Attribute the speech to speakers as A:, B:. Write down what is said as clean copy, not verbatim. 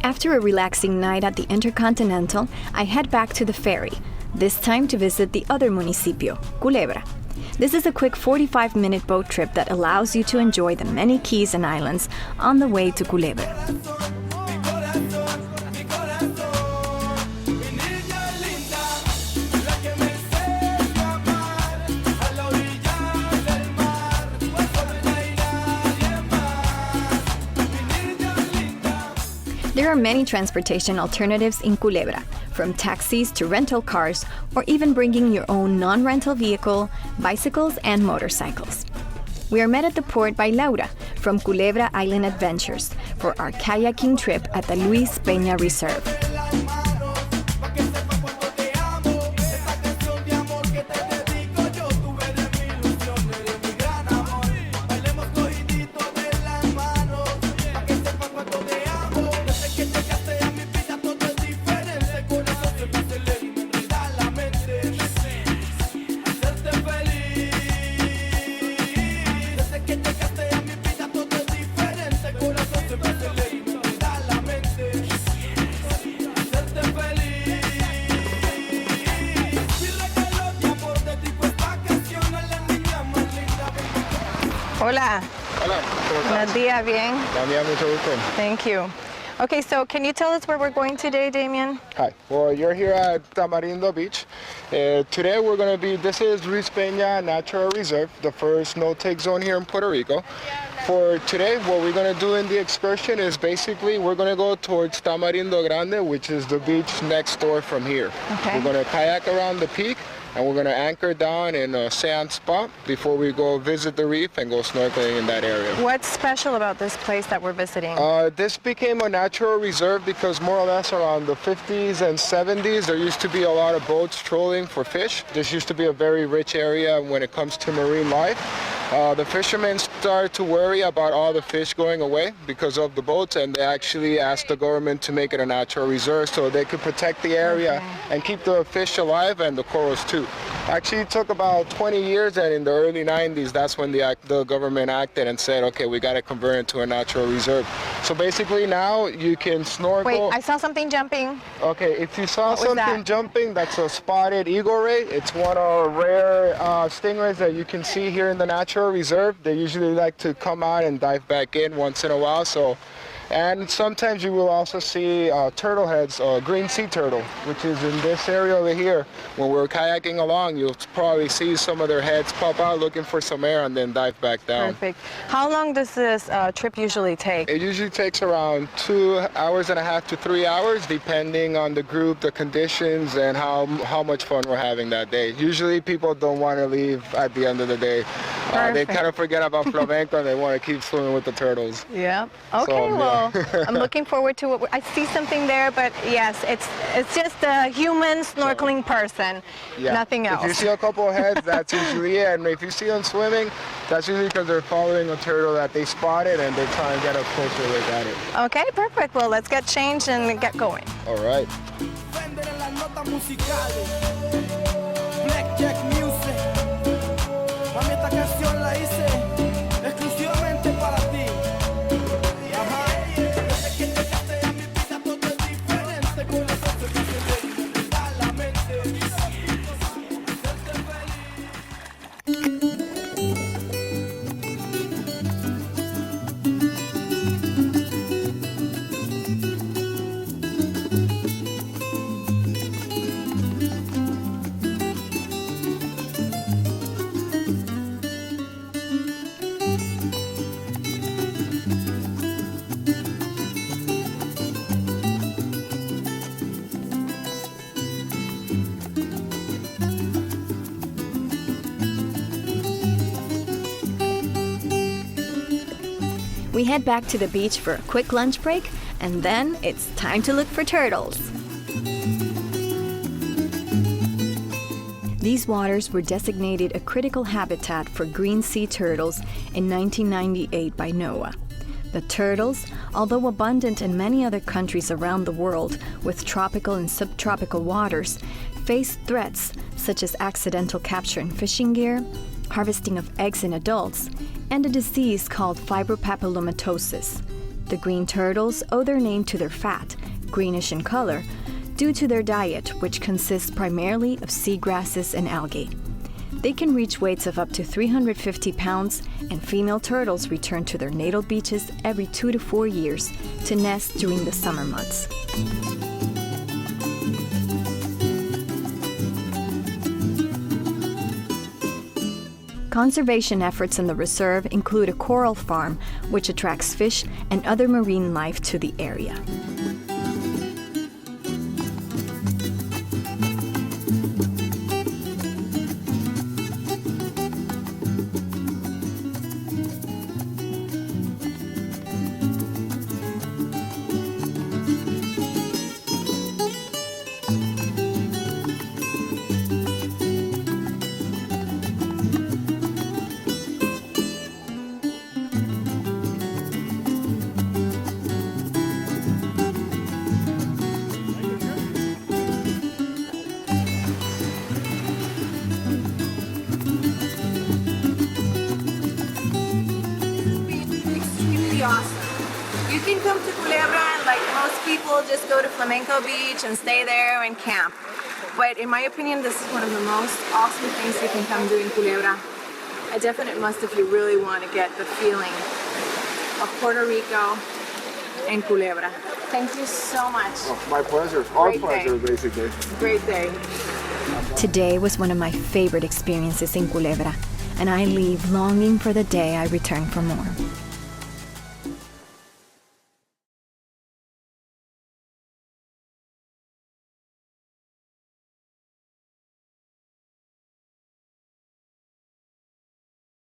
A: After a relaxing night at the Intercontinental, I head back to the ferry, this time to visit the other municipio, Culebra. This is a quick 45-minute boat trip that allows you to enjoy the many keys and islands on the way to Culebra. There are many transportation alternatives in Culebra, from taxis to rental cars, or even bringing your own non-rental vehicle, bicycles, and motorcycles. We are met at the port by Laura from Culebra Island Adventures for our kayaking trip at the Luis Peña Reserve.
B: Hola.
C: Hola, ¿cómo estás?
B: Buenos días, bien.
C: Damian, mucho gusto.
B: Thank you. Okay, so can you tell us where we're going today, Damian?
C: Hi, well, you're here at Tamarindo Beach. Today we're going to be, this is Luis Peña Natural Reserve, the first no-take zone here in Puerto Rico. For today, what we're going to do in the excursion is basically we're going to go towards Tamarindo Grande, which is the beach next door from here.
B: Okay.
C: We're going to kayak around the peak, and we're going to anchor down in a sand spot before we go visit the reef and go snorkeling in that area.
B: What's special about this place that we're visiting?
C: This became a natural reserve because more or less around the 50s and 70s, there used to be a lot of boats trolling for fish. This used to be a very rich area when it comes to marine life. The fishermen started to worry about all the fish going away because of the boats, and they actually asked the government to make it a natural reserve so they could protect the area and keep the fish alive and the corals too. Actually, it took about 20 years, and in the early 90s, that's when the government acted and said, okay, we got to convert it to a natural reserve. So basically now you can snorkel.
B: Wait, I saw something jumping.
C: Okay, if you saw
B: What was
C: something
B: that?
C: jumping, that's a spotted eagle ray. It's one of rare stingrays that you can see here in the natural reserve. They usually like to come out and dive back in once in a while. And sometimes you will also see turtle heads, green sea turtle, which is in this area over here. When we're kayaking along, you'll probably see some of their heads pop out looking for some air and then dive back down.
B: Perfect. How long does this trip usually take?
C: It usually takes around 2.5 hours to 3 hours, depending on the group, the conditions, and how much fun we're having that day. Usually people don't want to leave at the end of the day. They kind of forget about flamenco and they want to keep swimming with the turtles.
B: Yeah. Okay,
C: So,
B: well, I'm looking forward to it. I see something there, but yes, it's just a human snorkeling person, nothing else.
C: If you see a couple of heads, that's usually it. And if you see them swimming, that's usually because they're following a turtle that they spotted and they're trying to get a closer look at it.
B: Okay, perfect. Well, let's get changed and get going.
C: All right.
A: We head back to the beach for a quick lunch break, and then it's time to look for turtles. These waters were designated a critical habitat for green sea turtles in 1998 by NOAA. The turtles, although abundant in many other countries around the world with tropical and subtropical waters, face threats such as accidental capture in fishing gear, harvesting of eggs in adults, and a disease called fibropapillomatosis. The green turtles owe their name to their fat, greenish in color, due to their diet, which consists primarily of seagrasses and algae. They can reach weights of up to 350 pounds, and female turtles return to their natal beaches every 2 to 4 years to nest during the summer months. Conservation efforts in the reserve include a coral farm, which attracts fish and other marine life to the area.
B: Awesome. You can come to Culebra and like most people just go to Flamenco Beach and stay there and camp. But in my opinion, this is one of the most awesome things you can come do in Culebra. A definite must if you really want to get the feeling of Puerto Rico and Culebra. Thank you so much.
C: Oh, my pleasure. Our pleasure, basically.
B: Great day.
A: Today was one of my favorite experiences in Culebra, and I leave longing for the day I return for more.